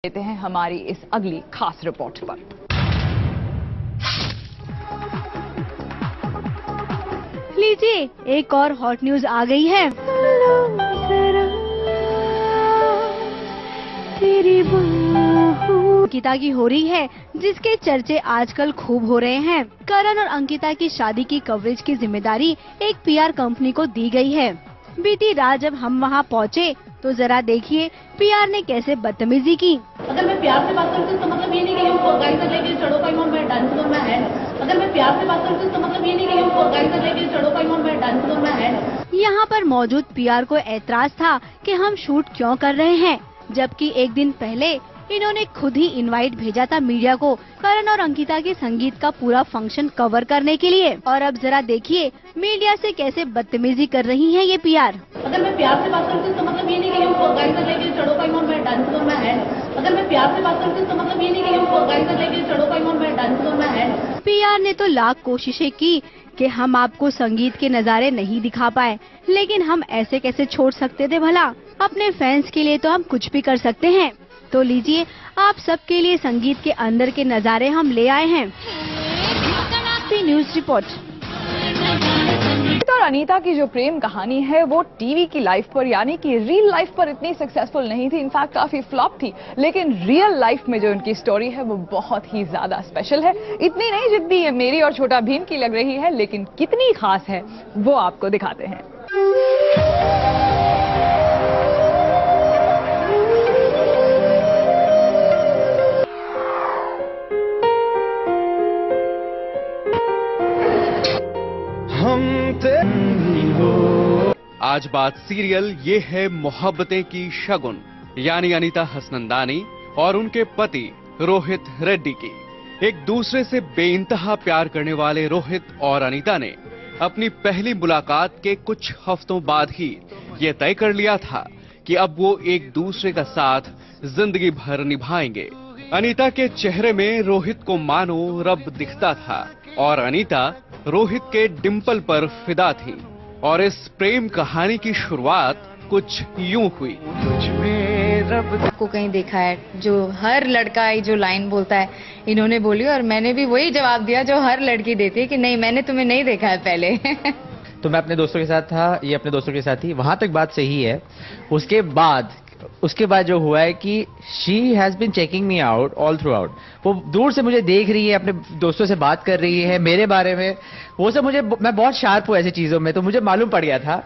लेते हैं हमारी इस अगली खास रिपोर्ट पर। लीजिए, एक और हॉट न्यूज आ गई है। अंकिता की हो रही है, जिसके चर्चे आजकल खूब हो रहे हैं। करण और अंकिता की शादी की कवरेज की जिम्मेदारी एक पीआर कंपनी को दी गई है। बीती रात जब हम वहां पहुंचे तो जरा देखिए पीआर ने कैसे बदतमीजी की। अगर मैं प्यार से बात करती हूँ तो मतलब ये नहीं कि गाड़ी से लेके चढ़ो पाई मैं डांस करूँ मैं है। अगर मैं प्यार से बात करती हूँ तो मतलब ये नहीं कि गाड़ी से लेके चढ़ो पाई मैं डांस करूँ मैं है। यहाँ पर मौजूद पीआर को ऐतराज था कि हम शूट क्यों कर रहे हैं, जबकि एक दिन पहले इन्होंने खुद ही इनवाइट भेजा था मीडिया को करण और अंकिता के संगीत का पूरा फंक्शन कवर करने के लिए। और अब जरा देखिए मीडिया से कैसे बदतमीजी कर रही हैं ये पीआर। अगर मैं प्यार से बात करती हूँ तो मतलब ये नहीं कि गाड़ी से लेके चढ़ो पाई मैं डांस करूँ मैं है। अगर मैं प्यार से बात करती हूँ तो मतलब ये नहीं कि गाड़ी से लेके चढ़ो पाई मैं डांस करूँ मैं है। पीआर ने तो लाख कोशिशें की कि हम आपको संगीत के नज़ारे नहीं दिखा पाए, लेकिन हम ऐसे कैसे छोड़ सकते थे भला। अपने फैंस के लिए तो हम कुछ भी कर सकते हैं। तो लीजिए आप सबके लिए संगीत के अंदर के नज़ारे हम ले आए हैं। News report. और अनीता की जो प्रेम कहानी है वो टीवी की लाइफ पर यानी कि रियल लाइफ पर इतनी सक्सेसफुल नहीं थी, इनफैक्ट काफी फ्लॉप थी। लेकिन रियल लाइफ में जो उनकी स्टोरी है वो बहुत ही ज्यादा स्पेशल है। इतनी नहीं जितनी ये मेरी और छोटा भीम की लग रही है, लेकिन कितनी खास है वो आपको दिखाते हैं। आज बात सीरियल ये है मोहब्बतें की शगुन यानी अनीता हसनंदानी और उनके पति रोहित रेड्डी की। एक दूसरे से बेइंतहा प्यार करने वाले रोहित और अनीता ने अपनी पहली मुलाकात के कुछ हफ्तों बाद ही ये तय कर लिया था कि अब वो एक दूसरे का साथ जिंदगी भर निभाएंगे। अनीता के चेहरे में रोहित को मानो रब दिखता था और अनीता रोहित के डिंपल पर फिदा थी। और इस प्रेम कहानी की शुरुआत कुछ यूं हुई। आपको कहीं देखा है जो हर लड़का जो लाइन बोलता है, इन्होंने बोली और मैंने भी वही जवाब दिया जो हर लड़की देती है कि नहीं मैंने तुम्हें नहीं देखा है पहले। तो मैं अपने दोस्तों के साथ था, ये अपने दोस्तों के साथ थी, वहां तक बात सही है। उसके बाद जो हुआ है कि she has been checking me out all throughout. वो दूर से मुझे देख रही है, अपने दोस्तों से बात कर रही है मेरे बारे में। वो सब मैं बहुत शार्प हूँ ऐसी चीजों में, तो मुझे मालूम पड़ गया था।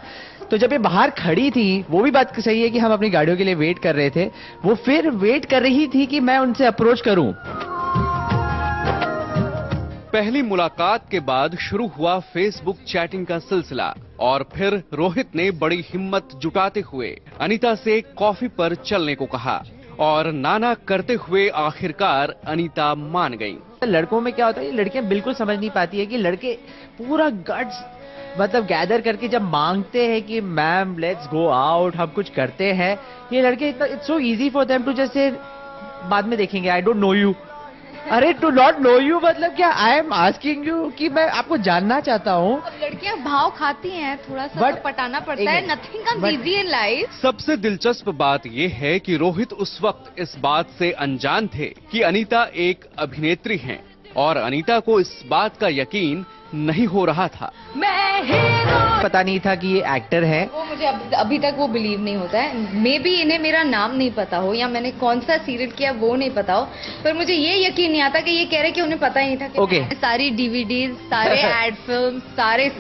तो जब ये बाहर खड़ी थी, वो भी बात सही है कि हम अपनी गाड़ियों के लिए वेट कर रहे थे, वो फिर वेट कर रही थी कि मैं उनसे अप्रोच करूं। पहली मुलाकात के बाद शुरू हुआ फेसबुक चैटिंग का सिलसिला और फिर रोहित ने बड़ी हिम्मत जुटाते हुए अनीता से कॉफी पर चलने को कहा और नाना करते हुए आखिरकार अनीता मान गई। लड़कों में क्या होता है, ये लड़कियां बिल्कुल समझ नहीं पाती है कि लड़के पूरा गट्स मतलब गैदर करके जब मांगते हैं कि मैम लेट्स गो आउट, हम कुछ करते हैं, ये लड़के इतना it's so easy for them to just say बाद में देखेंगे, आई डोंट नो यू। अरे टू नॉट नो यू मतलब क्या, आई एम आस्किंग यू कि मैं आपको जानना चाहता हूँ। लड़कियां भाव खाती हैं, थोड़ा सा तो पटाना पड़ता है, nothing comes easy in life. सबसे दिलचस्प बात यह है कि रोहित उस वक्त इस बात से अनजान थे कि अनीता एक अभिनेत्री हैं और अनीता को इस बात का यकीन नहीं हो रहा था। पता नहीं था कि ये एक्टर है। वो मुझे अभी तक वो बिलीव नहीं होता है। मे बी इन्हें मेरा नाम नहीं पता हो या मैंने कौन सा सीरियल किया वो नहीं पता हो, पर मुझे ये यकीन नहीं आता कि ये कह रहे कि उन्हें पता ही नहीं था कि Okay. सारी डीवीडीज, सारे एड फिल्म, सारे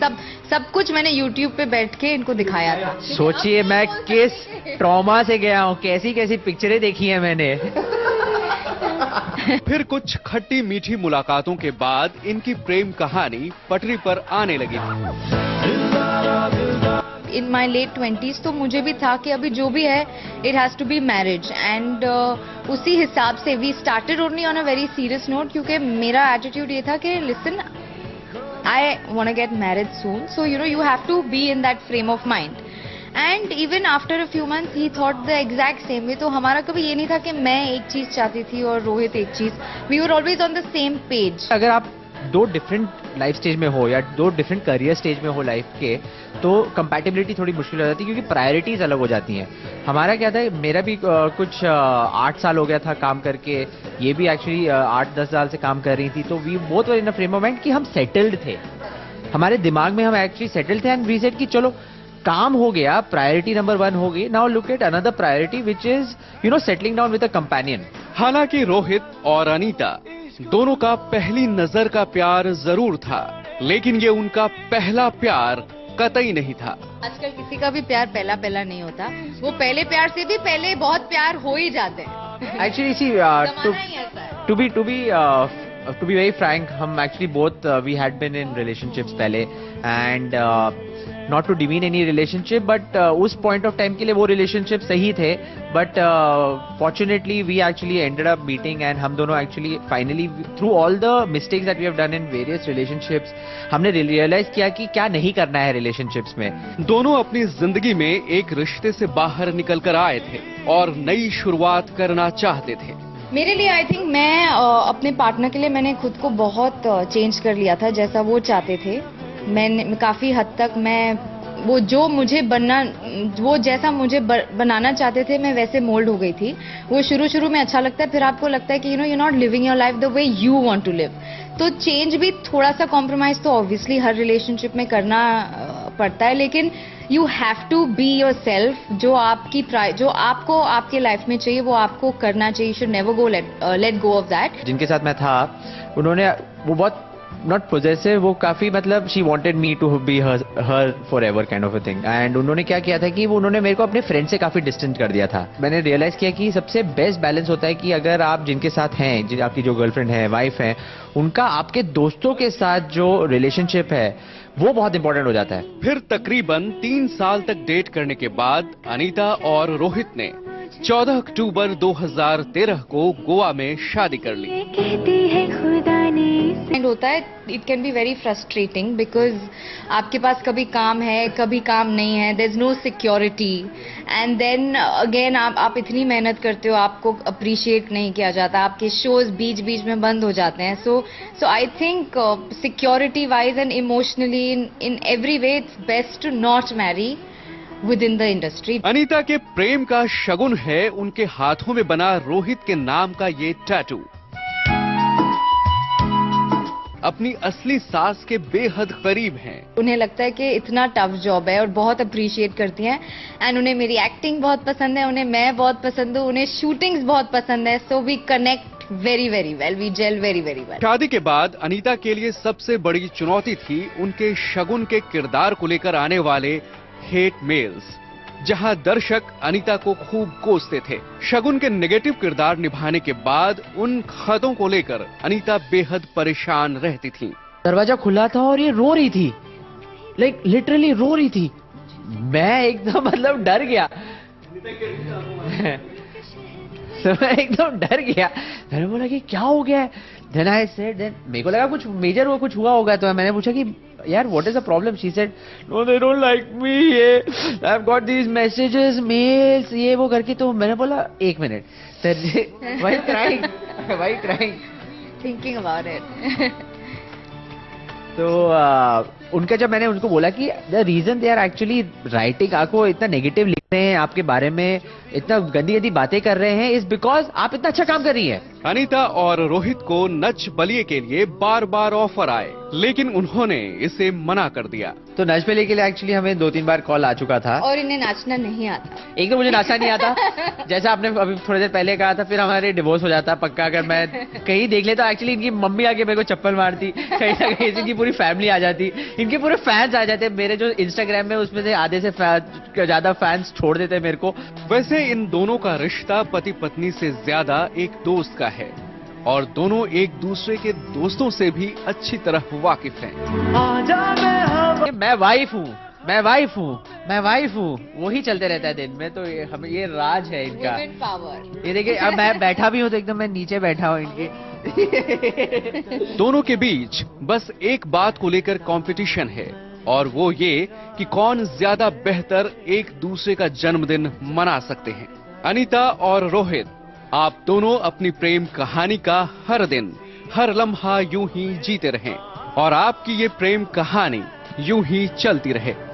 सब कुछ मैंने यूट्यूब पे बैठ के इनको दिखाया था। सोचिए मैं किस ट्रॉमा से गया हूँ, कैसी कैसी पिक्चरें देखी है मैंने। फिर कुछ खट्टी मीठी मुलाकातों के बाद इनकी प्रेम कहानी पटरी पर आने लगी। इन माई लेट 20s तो मुझे भी था कि अभी जो भी है it has to be marriage and उसी हिसाब से we started only on a very serious note, क्योंकि मेरा एटीट्यूड ये था कि listen I want to get married soon, so you have to be in that frame of mind. And even after a few months he thought the exact same way. तो हमारा कभी ये नहीं था कि मैं एक चीज चाहती थी और रोहित एक चीज, we were always on the same page. अगर आप दो डिफरेंट लाइफ स्टेज में हो या दो डिफरेंट करियर स्टेज में हो लाइफ के, तो कंपैटिबिलिटी थोड़ी मुश्किल हो जाती है, क्योंकि प्रायोरिटीज अलग हो जाती हैं। हमारा क्या था, मेरा भी कुछ 8 साल हो गया था काम करके, ये भी एक्चुअली 8-10 साल से काम कर रही थी, तो we both were in a frame of mind कि हम सेटल्ड थे, हमारे दिमाग में हम एक्चुअली सेटल्ड थे, एंड वी सेड कि चलो काम हो गया, प्रायोरिटी नंबर 1 हो गई, now look at another priority which is settling down with a companion. हालांकि रोहित और अनीता दोनों का पहली नजर का प्यार जरूर था, लेकिन ये उनका पहला प्यार कतई नहीं था। आजकल किसी का भी प्यार पहला पहला नहीं होता, वो पहले प्यार से भी पहले बहुत प्यार हो ही जाते हैं। एक्चुअली जमाना ही ऐसा है। to be very frank, हम actually both we had been in relationships पहले, and not to demean any relationship, but उस point of time के लिए वो relationship सही थे, but fortunately we actually ended up meeting, and हम दोनों actually finally through all the mistakes that we have done in various relationships, हमने realize किया कि क्या नहीं करना है relationships में। दोनों अपनी जिंदगी में एक रिश्ते से बाहर निकल कर आए थे और नई शुरुआत करना चाहते थे। मेरे लिए आई थिंक मैं अपने पार्टनर के लिए मैंने खुद को बहुत चेंज कर लिया था, जैसा वो चाहते थे। मैंने काफी हद तक मैं वो जो मुझे बनना, वो जैसा मुझे बनाना चाहते थे, मैं वैसे मोल्ड हो गई थी। वो शुरू में अच्छा लगता है, फिर आपको लगता है कि you not living your life the way you want to live. तो चेंज भी थोड़ा सा कॉम्प्रोमाइज तो ऑब्वियसली हर रिलेशनशिप में करना पड़ता है, लेकिन you have to be yourself. जो आपको आपके लाइफ में चाहिए वो आपको करना चाहिए। You should never go let go of that. जिनके साथ मैं था, उन्होंने वो बहुत नॉट पोजेसिव, वो काफी मतलब she wanted me to be her forever kind of a thing, and उन्होंने क्या किया था कि वो उन्होंने मेरे को अपने फ्रेंड से काफी डिस्टेंस कर दिया था। मैंने रियलाइज किया कि सबसे बेस्ट बैलेंस होता है कि अगर आप जिनके साथ हैं, आपकी जो गर्लफ्रेंड है, वाइफ है, उनका आपके दोस्तों के साथ जो रिलेशनशिप है वो बहुत इंपॉर्टेंट हो जाता है। फिर तकरीबन 3 साल तक डेट करने के बाद अनीता और रोहित ने 14 अक्टूबर 2013 को गोवा में शादी कर ली। होता है, it can be very frustrating because आपके पास कभी काम है, कभी काम नहीं है, there is no security, and then again आप इतनी मेहनत करते हो, आपको अप्रिशिएट नहीं किया जाता, आपके शोज बीच में बंद हो जाते हैं। So I think security wise and emotionally in every way it's best to not marry within the industry. Anita के प्रेम का शगुन है उनके हाथों में बना रोहित के नाम का ये टैटू। अपनी असली सास के बेहद करीब हैं। उन्हें लगता है कि इतना टफ जॉब है और बहुत अप्रिशिएट करती हैं, एंड उन्हें मेरी एक्टिंग बहुत पसंद है, उन्हें मैं बहुत पसंद हूँ, उन्हें शूटिंग्स बहुत पसंद है। So we connect very very well, we gel very very well. शादी के बाद अनीता के लिए सबसे बड़ी चुनौती थी उनके शगुन के किरदार को लेकर आने वाले हेट मेल्स, जहां दर्शक अनीता को खूब कोसते थे। शगुन के नेगेटिव किरदार निभाने के बाद उन खतों को लेकर अनीता बेहद परेशान रहती थी। दरवाजा खुला था और ये रो रही थी, लाइक लिटरली रो रही थी। मैं एकदम मतलब डर गया तो मैं एकदम डर गया। मैंने बोला कि क्या हो गया है? देन आई सेड, देन मेरे को लगा कुछ मेजर वो कुछ हुआ होगा, तो मैंने पूछा कि यार what is the problem? She said no they don't like me, ये I have got these messages, mails, ये वो करके। तो मैंने बोला एक minute, why crying thinking about it. तो उनका जब मैंने उनको बोला कि the reason they are actually writing, आपको इतना नेगेटिव लिख रहे हैं, आपके बारे में इतना गंदी गंदी बातें कर रहे हैं, इज बिकॉज आप इतना अच्छा काम कर रही है। अनीता और रोहित को नच बलिए के लिए बार बार ऑफर आए, लेकिन उन्होंने इसे मना कर दिया। तो नच बलिए के लिए एक्चुअली हमें 2-3 बार कॉल आ चुका था, और इन्हें नाचना नहीं आता। एक तो मुझे नाचना नहीं आता, जैसा आपने अभी थोड़ी देर पहले कहा था, फिर हमारे डिवोर्स हो जाता पक्का अगर मैं कहीं देख लेता। एक्चुअली इनकी मम्मी आके मेरे को चप्पल मारती, कहीं ना कहीं इनकी पूरी फैमिली आ जाती, इनके पूरे फैंस आ जाते। मेरे जो इंस्टाग्राम में उसमें से आधे से ज्यादा फैंस छोड़ देते मेरे को। वैसे इन दोनों का रिश्ता पति पत्नी से ज्यादा एक दोस्त का है, और दोनों एक दूसरे के दोस्तों से भी अच्छी तरह वाकिफ हैं। मैं वाइफ हूँ, वही चलते रहता है दिन में। तो ये राज है इनका। पावर। ये देखिए, अब मैं बैठा भी हूँ तो एकदम मैं नीचे बैठा हूँ इनके। दोनों के बीच बस एक बात को लेकर कंपटीशन है, और वो ये कि कौन ज्यादा बेहतर एक दूसरे का जन्मदिन मना सकते हैं। अनीता और रोहित, आप दोनों अपनी प्रेम कहानी का हर दिन हर लम्हा यूं ही जीते रहें और आपकी ये प्रेम कहानी यूं ही चलती रहे।